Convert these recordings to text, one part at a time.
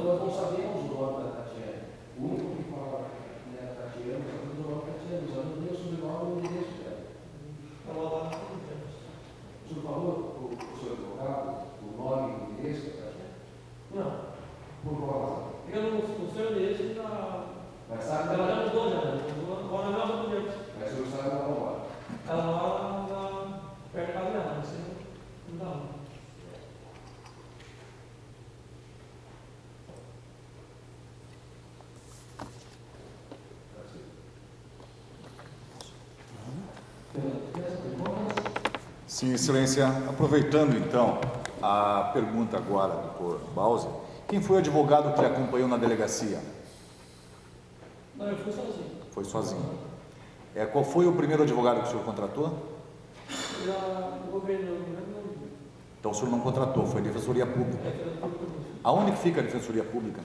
nós não sabemos o nome da Tatiana. O único que fala da Tatiana, sabemos o nome da Tatiana, nós não temos o sobrenome e o endereço dela. Estava lá. O senhor falou, o senhor advogado, o nome e o endereço da Tatiana? Não. Por qual razão? Eu não sei o endereço da... Mas sabe Ela já mudou já, né? Agora não é o documento. Mas o senhor sabe ela não mora. Ela mora perto da casa dela, não sei. Não dá. Sim, Excelência. Aproveitando então a pergunta agora do doutor Bauser, quem foi o advogado que lhe acompanhou na delegacia? Não, eu fui sozinho. Foi sozinho. Qual foi o primeiro advogado que o senhor contratou? O governo não. Então o senhor não contratou, foi a Defensoria Pública. Aonde que fica a Defensoria Pública?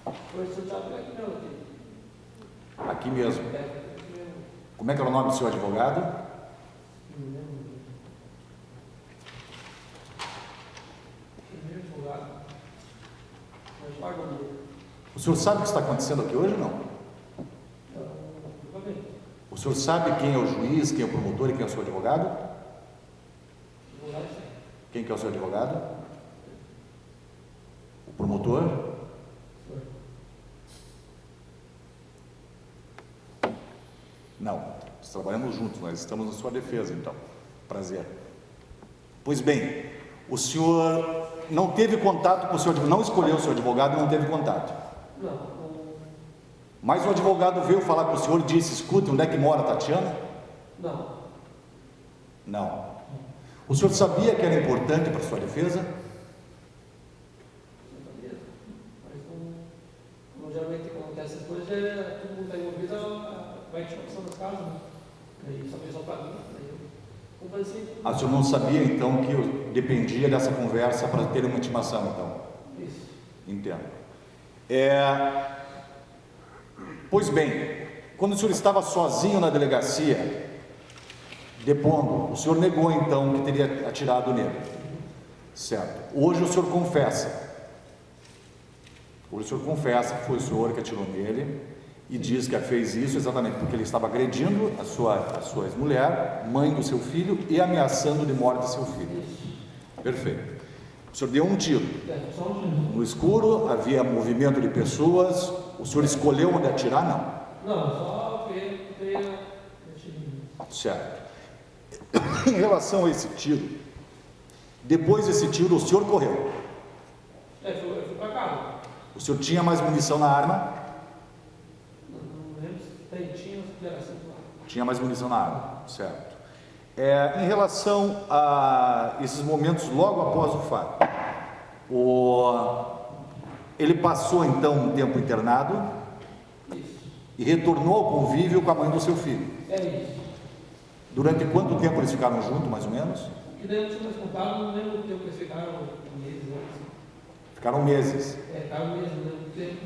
Foi sorteado aqui não, aqui. Aqui mesmo. Como é que era o nome do seu advogado? Não lembro. Primeiro advogado. Mas paga o dinheiro. O senhor sabe o que está acontecendo aqui hoje ou não? O senhor sabe quem é o juiz, quem é o promotor e quem é o seu advogado? Quem que é o seu advogado? O promotor? Não, nós trabalhamos juntos, nós estamos na sua defesa, então. Prazer. Pois bem, o senhor não teve contato com o seu advogado, não escolheu o seu advogado e não teve contato. Não. Mas o advogado veio falar com o senhor e disse: escute, onde é que mora a Tatiana? Não. Não. O senhor sabia que era importante para a sua defesa? Não sabia. Mas como geralmente acontece essas coisas, todo mundo está envolvido, vai te passando as casas, né? Aí só pessoal para mim. Então, assim, O senhor não sabia então que dependia dessa conversa para ter uma intimação, então? isso. Entendo. Pois bem, quando o senhor estava sozinho na delegacia, depondo, o senhor negou então que teria atirado nele, certo? Hoje o senhor confessa. Hoje o senhor confessa que foi o senhor que atirou nele e diz que fez isso exatamente porque ele estava agredindo a sua ex-mulher, mãe do seu filho, e ameaçando de morte seu filho. Perfeito. O senhor deu um tiro. Só um minuto. No escuro, havia movimento de pessoas. O senhor escolheu onde atirar? Não. Não, só veio. Certo. Em relação a esse tiro, depois desse tiro, o senhor correu. Eu fui para casa. O senhor tinha mais munição na arma? Não lembro se tinha ou se era assim lá. Tinha mais munição na arma, certo. Em relação a esses momentos logo após o fato, ele passou então um tempo internado. Isso. E retornou ao convívio com a mãe do seu filho. É isso. Durante quanto tempo eles ficaram juntos, mais ou menos? E daí eu não tinha mais contado, não lembro o tempo que eles ficaram, meses ou assim. Ficaram meses. Ficaram meses, não lembro o tempo.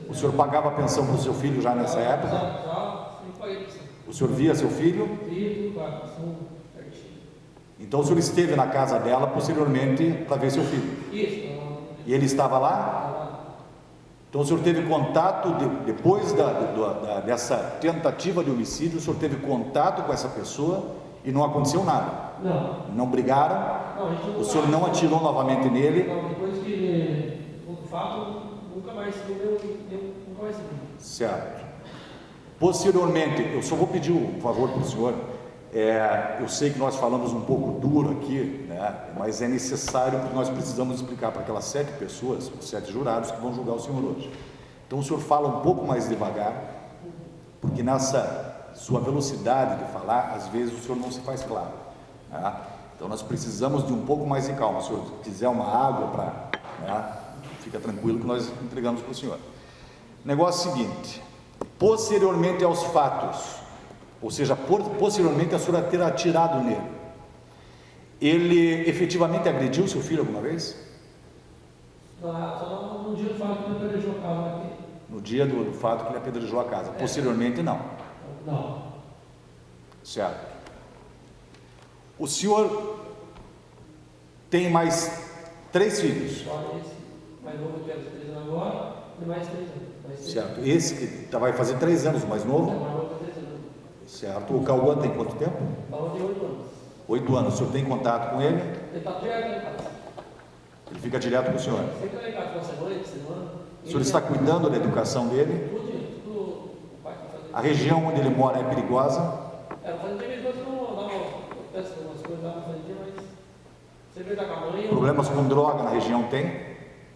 O senhor pagava a pensão para o seu filho já nessa época? Já, sempre paguei pensão. O senhor via seu filho? Tudo, pago, pensão, certinho. Então o senhor esteve na casa dela posteriormente para ver seu filho? Isso. E ele estava lá? Então o senhor teve contato, depois dessa tentativa de homicídio, o senhor teve contato com essa pessoa e não aconteceu nada? Não. Não brigaram? Não, a gente não. O senhor não atirou novamente nele? Não, depois que o fato, nunca mais se viu, nunca mais se viu. Certo. Posteriormente, eu só vou pedir um favor para o senhor. Eu sei que nós falamos um pouco duro aqui, né? Mas é necessário porque nós precisamos explicar para aquelas 7 pessoas, os 7 jurados que vão julgar o senhor hoje. Então o senhor fala um pouco mais devagar, porque nessa sua velocidade de falar, às vezes o senhor não se faz claro, né? Então nós precisamos de um pouco mais de calma. Se o senhor quiser uma água para, fica tranquilo que nós entregamos para o senhor. Negócio seguinte: posteriormente aos fatos, ou seja, posteriormente a senhora ter atirado nele, ele efetivamente agrediu seu filho alguma vez? Só no dia do fato que ele apedrejou a casa aqui. No dia do fato que ele apedrejou a casa. Posteriormente, não. Não. Certo. O senhor tem mais 3 filhos? Só esse. mais novo que era 3 anos agora, e mais 3 anos. Mais 3 Certo. anos. Esse que vai fazer 3 anos, o mais É, novo? mais novo que 3 anos. Certo. O Cauã tem quanto tempo? Paulo tem 8 anos. 8 anos. O senhor tem contato com ele? Ele está direto lá em casa. Ele fica direto com o senhor. Sempre lá em casa, uma semana, de semana. O senhor está cuidando da educação dele? Tudo o pai está fazendo. A região onde ele mora é perigosa? É, fazendo de vez em quando não dá uma peça de umas coisas lá na fazendinha, mas sempre está com a mãe. Problemas com droga na região tem?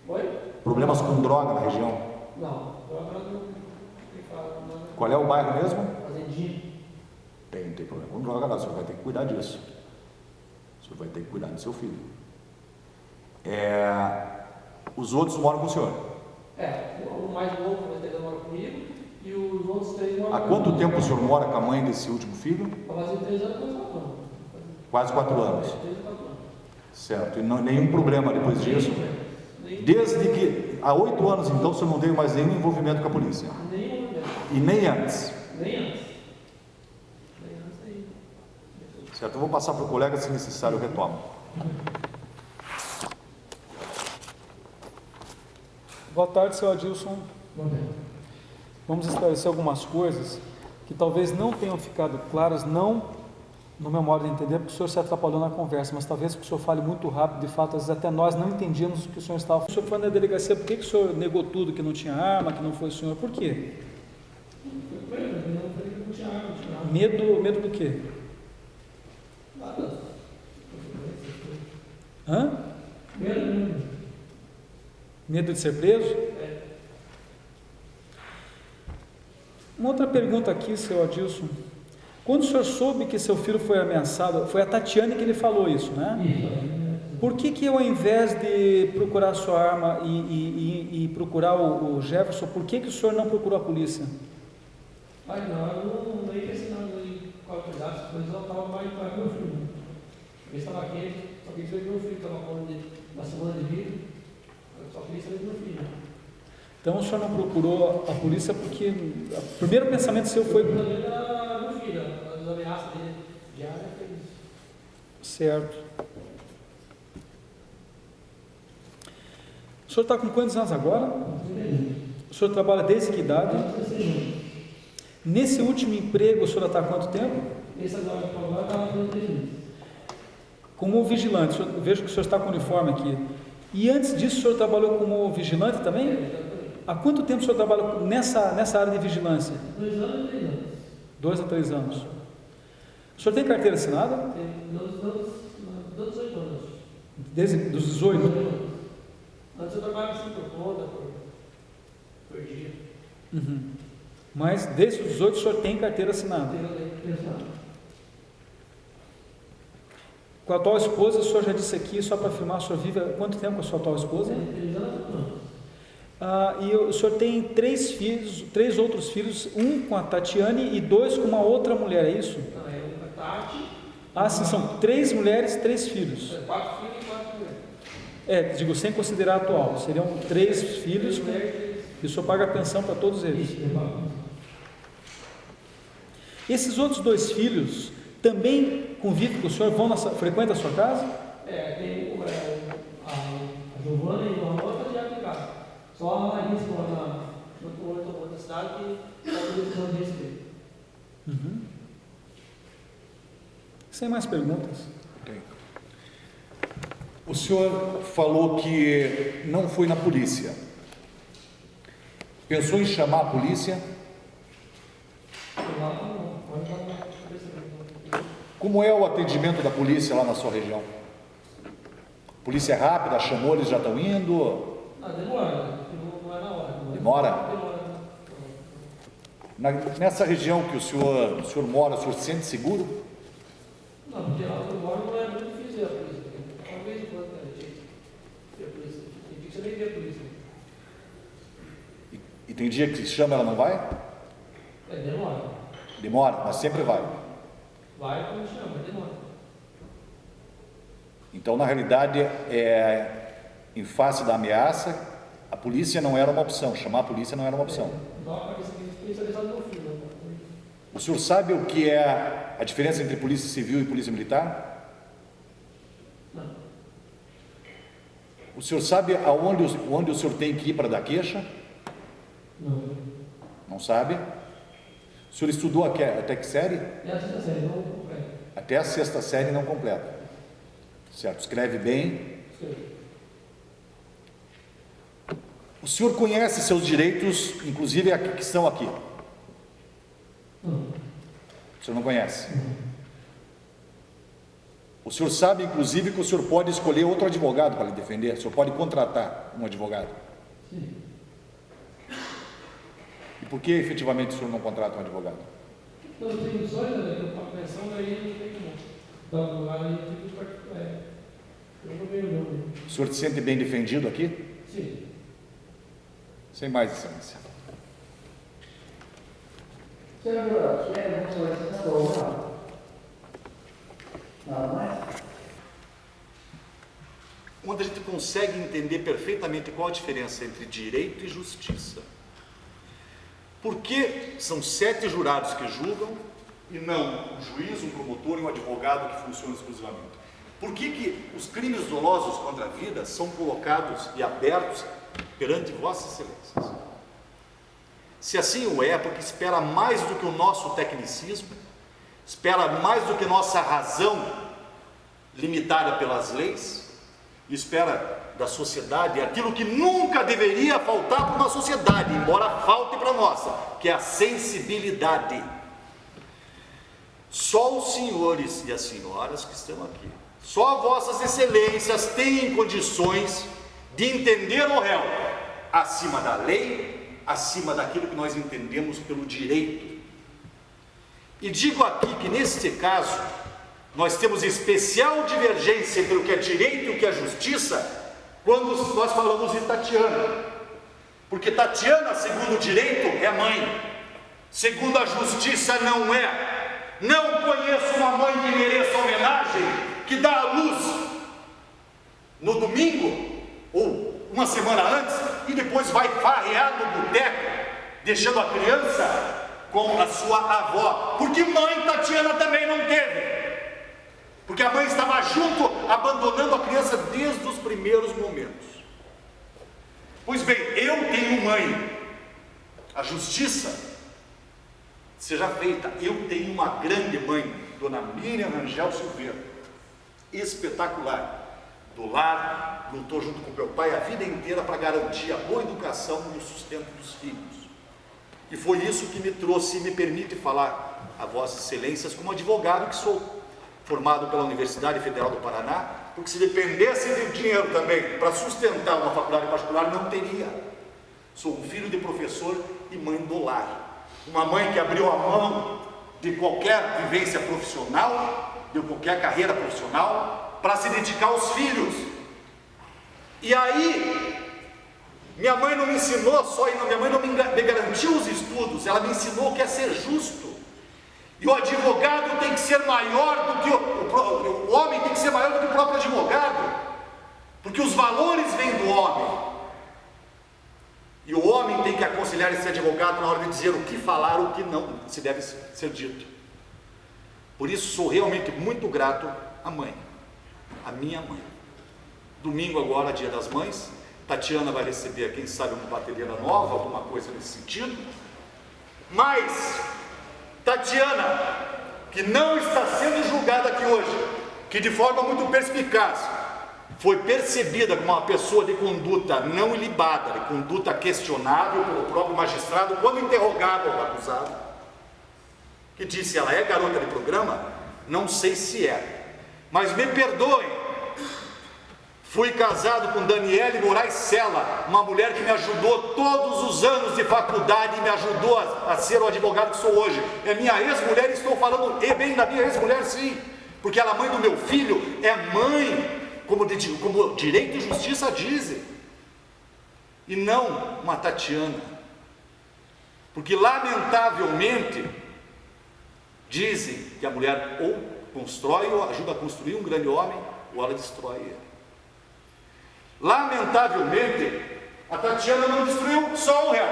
Oi? Problemas com droga na região? Não, agora não tem que falar. Qual é o bairro mesmo? Fazendinha. Tem problema com droga lá, o senhor vai ter que cuidar disso. O senhor vai ter que cuidar do seu filho. Os outros moram com o senhor? O mais novo, o mais velho, mora comigo, e os outros 3 moram Há quanto tempo o senhor mora com a mãe desse último filho? Vai fazer 3 anos, quase 4 anos. Quase 4 anos. 3 ou 4 anos. Certo. E nenhum problema depois disso? Nem Desde que, há 8 anos então, o senhor não teve mais nenhum envolvimento com a polícia? nenhum. E nem antes? Nem antes. Nem antes, nem. Certo. Eu vou passar para o colega, se necessário, eu retomo. Boa tarde, seu Adilson. Vamos esclarecer algumas coisas que talvez não tenham ficado claras, não no meu modo de entender, porque o senhor se atrapalhou na conversa, mas talvez que o senhor fale muito rápido, de fato, às vezes até nós não entendíamos o que o senhor estava falando. O senhor foi na delegacia, por que o senhor negou tudo, que não tinha arma, que não foi o senhor? Por quê? Medo do quê? Hã? Medo de ser preso? Uma outra pergunta aqui, seu Adilson. Quando o senhor soube que seu filho foi ameaçado, foi a Tatiane que ele falou isso, né? Por que ao invés de procurar a sua arma e procurar o Jefferson, por que o senhor não procurou a polícia? Não, eu não ia pensar em qual cuidado, as coisas eu estava mais para meu filho. Ele estava quente, só que isso aí meu filho estava com uma semana de vida, eu só queria saber do meu filho. Então o senhor não procurou a polícia porque o primeiro pensamento seu foi... Meu filho, as ameaças dele diárias foi isso. Certo. O senhor está com quantos anos agora? O senhor trabalha desde que idade? Nesse último emprego, o senhor está há quanto tempo? Esse agora estava fazendo 3 meses. Como vigilante, vejo que o senhor está com uniforme aqui. E antes disso, o senhor trabalhou como vigilante também? Há quanto tempo o senhor trabalha nessa área de vigilância? 2 anos e 3 anos. 2 a 3 anos. O senhor tem carteira assinada? Tem 18 anos. Desde dos 18? Antes eu trabalhava assim por conta, por dia. Uhum. Mas desde os 18 o senhor tem carteira assinada? Com a atual esposa, o senhor já disse aqui, só para afirmar, o senhor vive há quanto tempo com a sua atual esposa? 3 anos. E o senhor tem 3 filhos, 3 outros filhos, um com a Tatiane e 2 com uma outra mulher, é isso? Não, é uma Tati. Sim, são 3 mulheres e 3 filhos. 4 filhos e 4 mulheres. Digo, sem considerar a atual, seriam 3 filhos e o senhor paga a pensão para todos eles. Esses outros 2 filhos também convivem com o senhor, frequentam a sua casa? Tem a Giovana e o Ramon estão direto em casa. Só a Larissa mora na outra cidade que está precisando de receber. Uhum. Sem mais perguntas? O senhor falou que não foi na polícia. Pensou em chamar a polícia? Como é o atendimento da polícia lá na sua região? Polícia é rápida, chamou, eles já estão indo? Demora, não é na hora. Demora? Demora. Nessa região que o senhor mora, o senhor se sente seguro? Não, porque lá onde eu moro não é muito difícil ver a polícia. Uma vez em quando a gente vê a polícia. Tem dia que você nem vê a polícia. E tem dia que se chama, ela não vai? Demora. Demora, mas sempre vai. Vai quando chama, demora. Então, na realidade, em face da ameaça, a polícia não era uma opção, chamar a polícia não era uma opção. O senhor sabe o que é a diferença entre polícia civil e polícia militar? Não. O senhor sabe onde o senhor tem que ir para dar queixa? Não. Não sabe? O senhor estudou até que série? É a sexta série, não completa. Até a sexta série não completa. Certo, escreve bem. O senhor conhece seus direitos, inclusive a que estão aqui? Não. O senhor não conhece? O senhor sabe, inclusive, que o senhor pode escolher outro advogado para lhe defender? O senhor pode contratar um advogado? Sim. E por que efetivamente o senhor não contrata um advogado? Então, eu tenho sonho, né? Eu pago pensão, daí não tem como. Então, lá eu fico particular. Eu não vejo não. O senhor se sente bem defendido aqui? Sim. Sem mais, excelência. Senhor, quer uma ou não? Nada mais? Onde a gente consegue entender perfeitamente qual a diferença entre direito e justiça. Por que são 7 jurados que julgam e não um juiz, um promotor e um advogado que funcionam exclusivamente? Por que os crimes dolosos contra a vida são colocados e abertos perante vossas excelências? Se assim o é, porque espera mais do que o nosso tecnicismo, espera mais do que nossa razão limitada pelas leis, e espera da sociedade aquilo que nunca deveria faltar para uma sociedade, embora falte para a nossa, que é a sensibilidade. Só os senhores e as senhoras que estão aqui, só vossas excelências têm condições de entender o réu acima da lei, acima daquilo que nós entendemos pelo direito. E digo aqui que neste caso nós temos especial divergência entre o que é direito e o que é justiça quando nós falamos de Tatiana, porque Tatiana, segundo o direito, é mãe, segundo a justiça não é. Não conheço uma mãe que mereça homenagem, que dá à luz no domingo ou uma semana antes e depois vai farrear no boteco, deixando a criança com a sua avó, porque mãe Tatiana também não teve. Porque a mãe estava junto, abandonando a criança desde os primeiros momentos. Pois bem, eu tenho mãe. A justiça seja feita. Eu tenho uma grande mãe, Dona Miriam Rangel Silveira, espetacular. Do lar, lutou junto com meu pai a vida inteira para garantir a boa educação e o sustento dos filhos. E foi isso que me trouxe e me permite falar a vossas excelências como advogado que sou, formado pela Universidade Federal do Paraná, porque se dependesse de dinheiro também para sustentar uma faculdade particular, não teria. Sou um filho de professor e mãe do lar. Uma mãe que abriu a mão de qualquer vivência profissional, de qualquer carreira profissional, para se dedicar aos filhos. E aí, minha mãe não me ensinou só, minha mãe não me garantiu os estudos, ela me ensinou o que é ser justo. E o advogado tem que ser maior do que o homem tem que ser maior do que o próprio advogado, porque os valores vêm do homem. E o homem tem que aconselhar esse advogado na hora de dizer o que falar, o que não se deve ser dito. Por isso sou realmente muito grato à mãe, à minha mãe. Domingo agora, Dia das Mães, Tatiana vai receber, quem sabe, uma bateria nova, alguma coisa nesse sentido. Mas Tatiana, que não está sendo julgada aqui hoje, que de forma muito perspicaz foi percebida como uma pessoa de conduta não ilibada, de conduta questionável pelo próprio magistrado, quando interrogado ao acusado, que disse: ela é garota de programa? Não sei se é, mas me perdoem, fui casado com Daniele Moraes Sela, uma mulher que me ajudou todos os anos de faculdade e me ajudou a ser o advogado que sou hoje. É minha ex-mulher, e estou falando bem da minha ex-mulher, sim, porque ela é mãe do meu filho, é mãe, como direito e justiça dizem, e não uma Tatiana, porque lamentavelmente dizem que a mulher ou constrói ou ajuda a construir um grande homem, ou ela destrói ele. Lamentavelmente, a Tatiana não destruiu só o réu,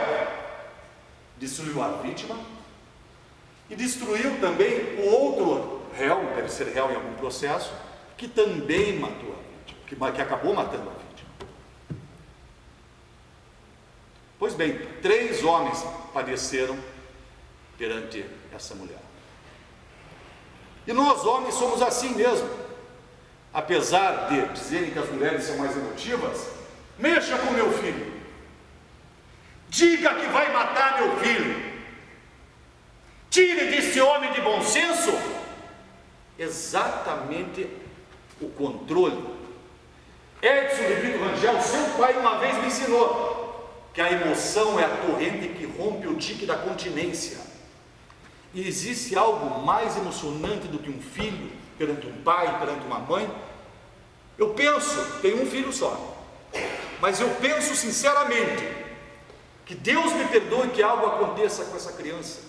destruiu a vítima e destruiu também o outro réu, deve ser réu em algum processo, que também matou a vítima, que acabou matando a vítima. Pois bem, 3 homens padeceram perante essa mulher. E nós homens somos assim mesmo. Apesar de dizerem que as mulheres são mais emotivas, mexa com meu filho, diga que vai matar meu filho, tire desse homem de bom senso exatamente o controle. Edson de Brito Rangel, seu pai, uma vez me ensinou que a emoção é a corrente que rompe o dique da continência. E existe algo mais emocionante do que um filho perante um pai, perante uma mãe? Eu penso, tenho um filho só, mas eu penso sinceramente que Deus me perdoe que algo aconteça com essa criança,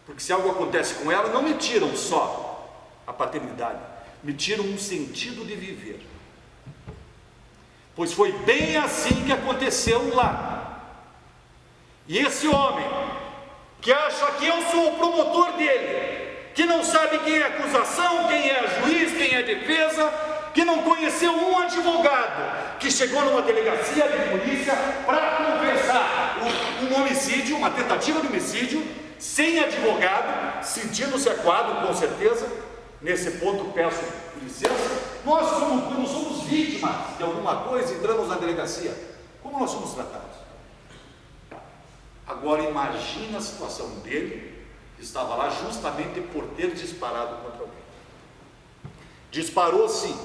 porque se algo acontece com ela, não me tiram só a paternidade, me tiram um sentido de viver, pois foi bem assim que aconteceu lá. E esse homem que acha que eu sou o promotor dele, que não sabe quem é acusação, quem é juiz, quem é defesa, que não conheceu um advogado, que chegou numa delegacia de polícia para conversar um homicídio, uma tentativa de homicídio, sem advogado, sentindo-se acuado, com certeza. Nesse ponto peço licença. Nós, quando somos vítimas de alguma coisa, entramos na delegacia, como nós somos tratados? Agora imagina a situação dele, que estava lá justamente por ter disparado contra alguém. Disparou sim,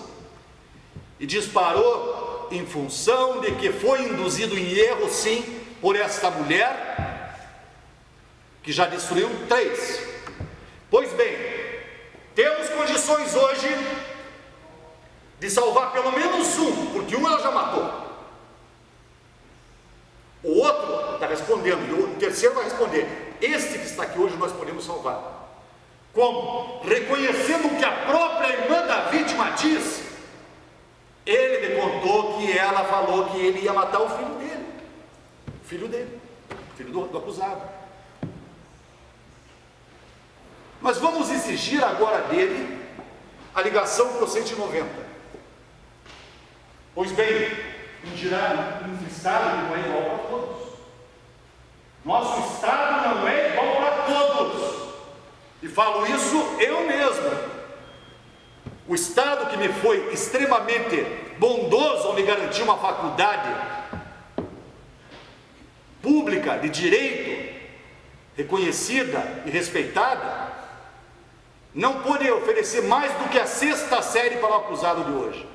e disparou em função de que foi induzido em erro sim, por esta mulher, que já destruiu 3. Pois bem, temos condições hoje de salvar pelo menos um, porque um ela já matou. O outro está respondendo, e o terceiro vai responder. Este que está aqui hoje nós podemos salvar. Como? Reconhecendo o que a própria irmã da vítima diz. Ele me contou que ela falou que ele ia matar o filho dele. O filho do acusado. Mas vamos exigir agora dele a ligação para o 190. Pois bem, dirá um Estado não é igual para todos. Nosso Estado não é igual para todos. E falo isso eu mesmo. O Estado que me foi extremamente bondoso ao me garantir uma faculdade pública de direito, reconhecida e respeitada, não pôde oferecer mais do que a 6ª série para o acusado de hoje.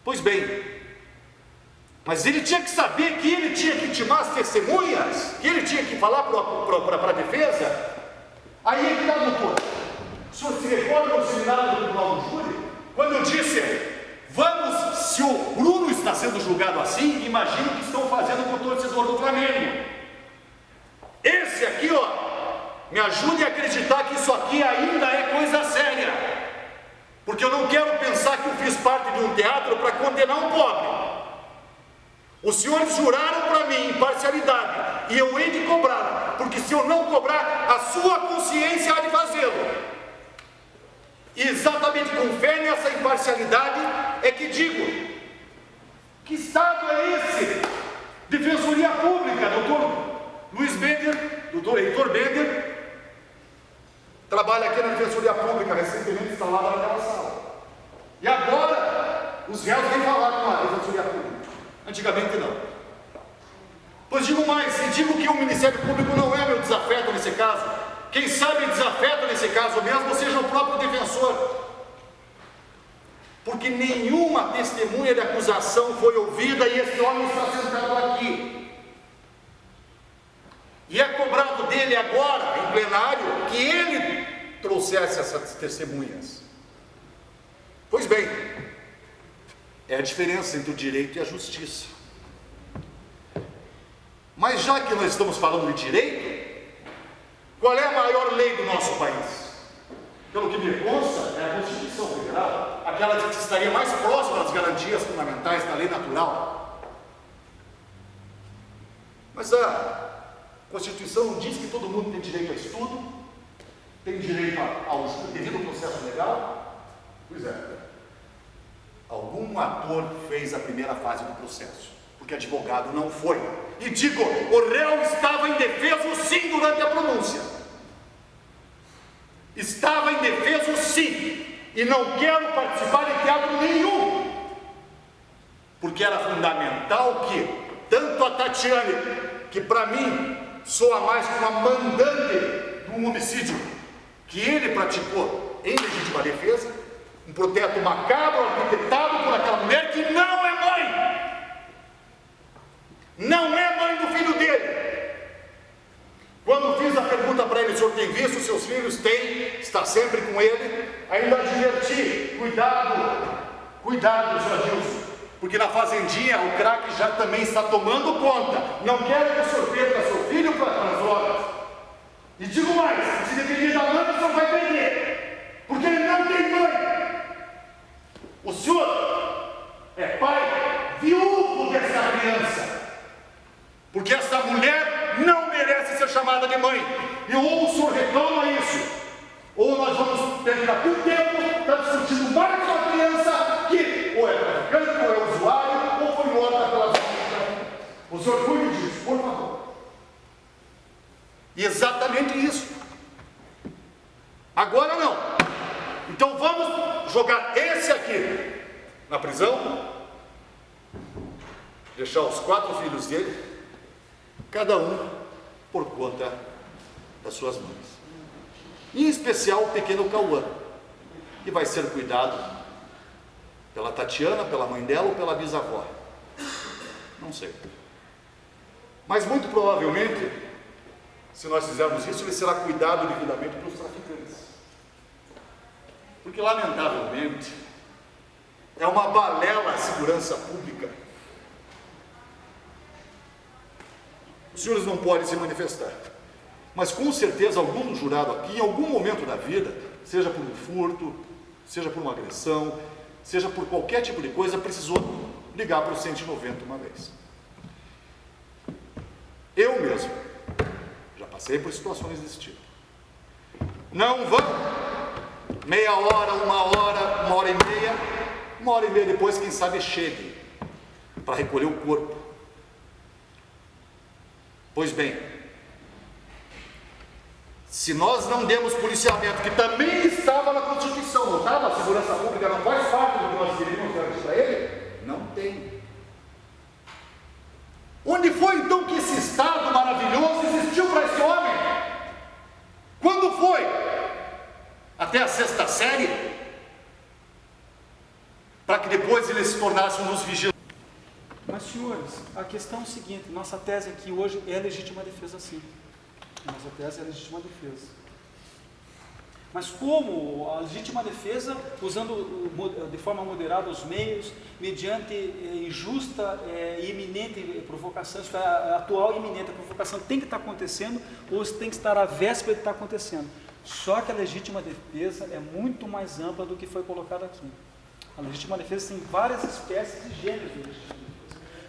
Pois bem, mas ele tinha que saber que ele tinha que intimar as testemunhas, que ele tinha que falar para a defesa. Aí é que está, doutor. O senhor se recorda no seminário do Tribunal do Júri? Quando eu disse, vamos, se o Bruno está sendo julgado assim, imagino que estão fazendo com o torcedor do Flamengo. Esse aqui, me ajude a acreditar que isso aqui ainda é coisa séria. Porque eu não quero pensar que eu fiz parte de um teatro para condenar um pobre. Os senhores juraram para mim imparcialidade, e eu hei de cobrar, porque se eu não cobrar, a sua consciência há de fazê-lo. E exatamente com fé nessa imparcialidade é que digo: que Estado é esse? Defensoria Pública, doutor Luiz Bender, doutor Heitor Bender, trabalha aqui na Defensoria Pública, recentemente instalada naquela sala. E agora, os réus vêm falar com a Defensoria Pública. Antigamente não. Pois digo mais, e digo que o Ministério Público não é meu desafeto nesse caso. Quem sabe desafeto nesse caso mesmo seja o próprio defensor. Porque nenhuma testemunha de acusação foi ouvida e esse homem está sentado aqui. E é cobrado dele agora, em plenário, que ele trouxesse essas testemunhas. Pois bem, é a diferença entre o direito e a justiça. Mas já que nós estamos falando de direito, qual é a maior lei do nosso país? Pelo que me consta, é a Constituição Federal, aquela que estaria mais próxima das garantias fundamentais da lei natural. Mas a Constituição diz que todo mundo tem direito a estudo, tem direito ao devido processo legal. Pois é. Algum ator fez a primeira fase do processo, porque advogado não foi. E digo, o réu estava indefeso sim durante a pronúncia. Estava indefeso sim. E não quero participar de teatro nenhum. Porque era fundamental que, tanto a Tatiane, que para mim soa mais como a mandante de um homicídio que ele praticou em legítima defesa, um protesto macabro arquitetado por aquela mulher que não é mãe. Não é mãe do filho dele. Quando fiz a pergunta para ele, o senhor tem visto seus filhos? Tem, está sempre com ele. Ainda adverti, cuidado, senhor Adilson, porque na fazendinha o crack já também está tomando conta. Não quero que o senhor perca seu filho para as drogas. E digo mais, se depender da mãe, o senhor vai perder, porque ele não tem mãe. O senhor é pai viúvo dessa criança, porque essa mulher não merece ser chamada de mãe. E ou o senhor reclama isso, ou nós vamos terminar com o tempo para discutir mais uma criança que ou é traficante, ou é usuário, ou foi morta pela família. O senhor cuide disso, por favor. E exatamente isso. Agora não. Então vamos jogar esse aqui na prisão, deixar os 4 filhos dele, cada um por conta das suas mães. Em especial o pequeno Cauã, que vai ser cuidado pela Tatiana, pela mãe dela ou pela bisavó. Não sei. Mas muito provavelmente, se nós fizermos isso, ele será cuidado devidamente pelos traficantes. Porque, lamentavelmente, é uma balela a segurança pública. Os senhores não podem se manifestar, mas com certeza algum jurado aqui, em algum momento da vida, seja por um furto, seja por uma agressão, seja por qualquer tipo de coisa, precisou ligar para o 190 uma vez. Eu mesmo já passei por situações desse tipo. Não vão meia hora, uma hora e meia depois, quem sabe chegue para recolher o corpo. Pois bem, se nós não demos policiamento, que também estava na Constituição, não estava? A segurança pública não faz parte do que nós queríamos garantir para ele? Não tem. Onde foi então que esse Estado maravilhoso existiu para esse homem? Quando foi? Até a 6ª série? Para que depois ele se tornasse um dos vigilantes. Mas, senhores, a questão é o seguinte: nossa tese aqui hoje é legítima defesa, sim. Nossa tese é legítima defesa. Mas como a legítima defesa, usando de forma moderada os meios, mediante injusta e iminente provocação, isso é a atual e iminente provocação tem que estar acontecendo, ou tem que estar à véspera de estar acontecendo. Só que a legítima defesa é muito mais ampla do que foi colocado aqui. A legítima defesa tem várias espécies e gêneros de legítima defesa.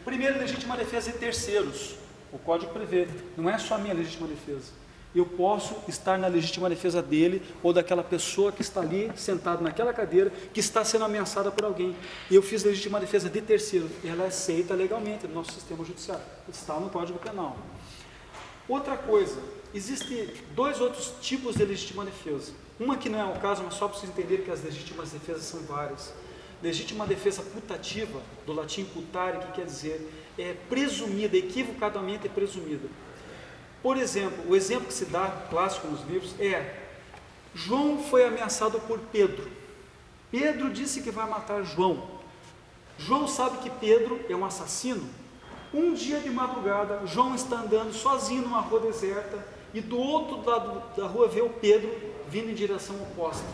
Primeiro, legítima defesa de terceiros. O Código prevê, não é só a minha legítima defesa. Eu posso estar na legítima defesa dele ou daquela pessoa que está ali, sentado naquela cadeira, que está sendo ameaçada por alguém. E eu fiz legítima defesa de terceiro. Ela é aceita legalmente no nosso sistema judiciário. Está no Código Penal. Outra coisa, existem 2 outros tipos de legítima defesa. Uma que não é o caso, mas só para vocês entenderem que as legítimas defesas são várias. Legítima defesa putativa, do latim putare, que quer dizer presumida, equivocadamente presumida. Por exemplo, o exemplo que se dá, clássico nos livros, é: João foi ameaçado por Pedro. Pedro disse que vai matar João. João sabe que Pedro é um assassino. Um dia de madrugada, João está andando sozinho numa rua deserta e do outro lado da rua vê o Pedro vindo em direção oposta.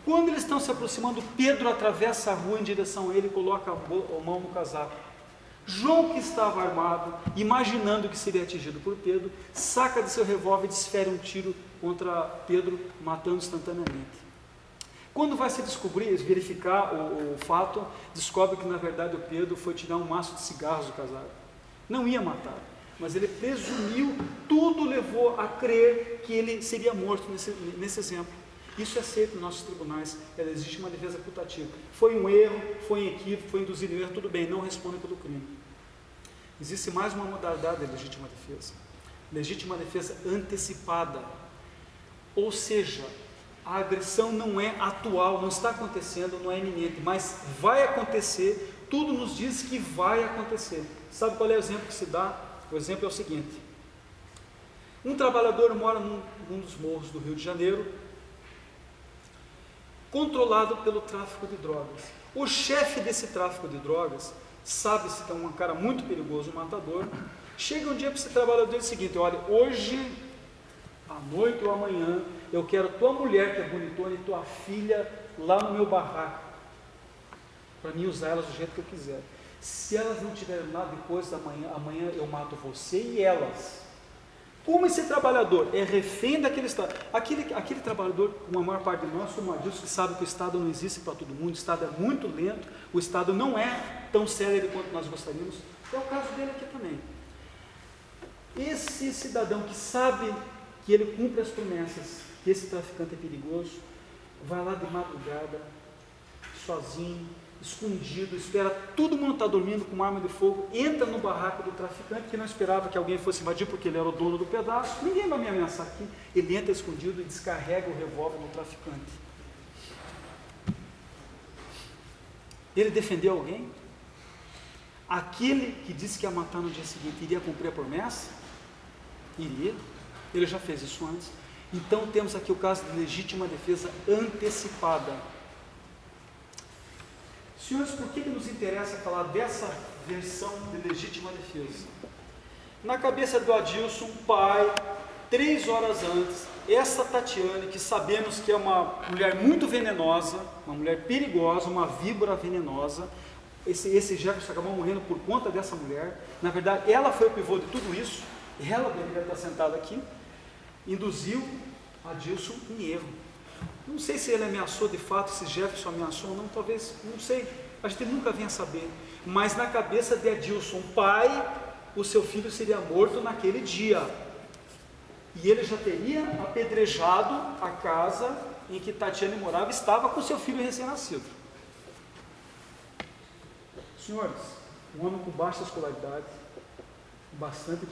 Quando eles estão se aproximando, Pedro atravessa a rua em direção a ele e coloca a mão no casaco. João, que estava armado, imaginando que seria atingido por Pedro, saca de seu revólver e desfere um tiro contra Pedro, matando instantaneamente. Quando vai se descobrir, verificar o fato, descobre que na verdade o Pedro foi tirar um maço de cigarros do casaco. Não ia matar, mas ele presumiu, tudo levou a crer que ele seria morto nesse exemplo. Isso é aceito nos nossos tribunais, é legítima defesa putativa. Foi um erro, foi um equívoco, foi induzido em erro, tudo bem, não responde pelo crime. Existe mais uma modalidade de legítima defesa. Legítima defesa antecipada. Ou seja, a agressão não é atual, não está acontecendo, não é iminente, mas vai acontecer, tudo nos diz que vai acontecer. Sabe qual é o exemplo que se dá? O exemplo é o seguinte: um trabalhador mora num dos morros do Rio de Janeiro, controlado pelo tráfico de drogas. O chefe desse tráfico de drogas, sabe-se que é um cara muito perigoso, um matador, chega um dia para esse trabalhador e diz o seguinte: olha, hoje, à noite ou amanhã, eu quero tua mulher, que é bonitona, e tua filha lá no meu barraco, para mim usar elas do jeito que eu quiser. Se elas não tiverem nada depois da manhã, amanhã eu mato você e elas. Como esse trabalhador é refém daquele Estado, aquele trabalhador, uma maior parte de nós, como Adilson, que sabe que o Estado não existe para todo mundo, o Estado é muito lento, o Estado não é tão sério quanto nós gostaríamos, é o caso dele aqui também. Esse cidadão que sabe que ele cumpre as promessas, que esse traficante é perigoso, vai lá de madrugada, sozinho, escondido, espera, todo mundo está dormindo com uma arma de fogo, entra no barraco do traficante, que não esperava que alguém fosse invadir, porque ele era o dono do pedaço, ninguém vai me ameaçar aqui, ele entra escondido e descarrega o revólver no traficante. Ele defendeu alguém? Aquele que disse que ia matar no dia seguinte, iria cumprir a promessa? Iria, ele já fez isso antes. Então temos aqui o caso de legítima defesa antecipada. Senhores, por que nos interessa falar dessa versão de legítima defesa? Na cabeça do Adilson, pai, 3 horas antes, essa Tatiane, que sabemos que é uma mulher muito venenosa, uma mulher perigosa, uma víbora venenosa, esse Jefferson acabou morrendo por conta dessa mulher. Na verdade, ela foi o pivô de tudo isso, ela deveria estar sentada aqui, induziu Adilson em erro. Não sei se ele ameaçou de fato, se Jefferson ameaçou ou não, talvez, não sei, a gente nunca vinha saber, mas na cabeça de Adilson, pai, o seu filho seria morto naquele dia, e ele já teria apedrejado a casa em que Tatiane morava, estava com seu filho recém-nascido. Senhores, um homem com baixa escolaridade, bastante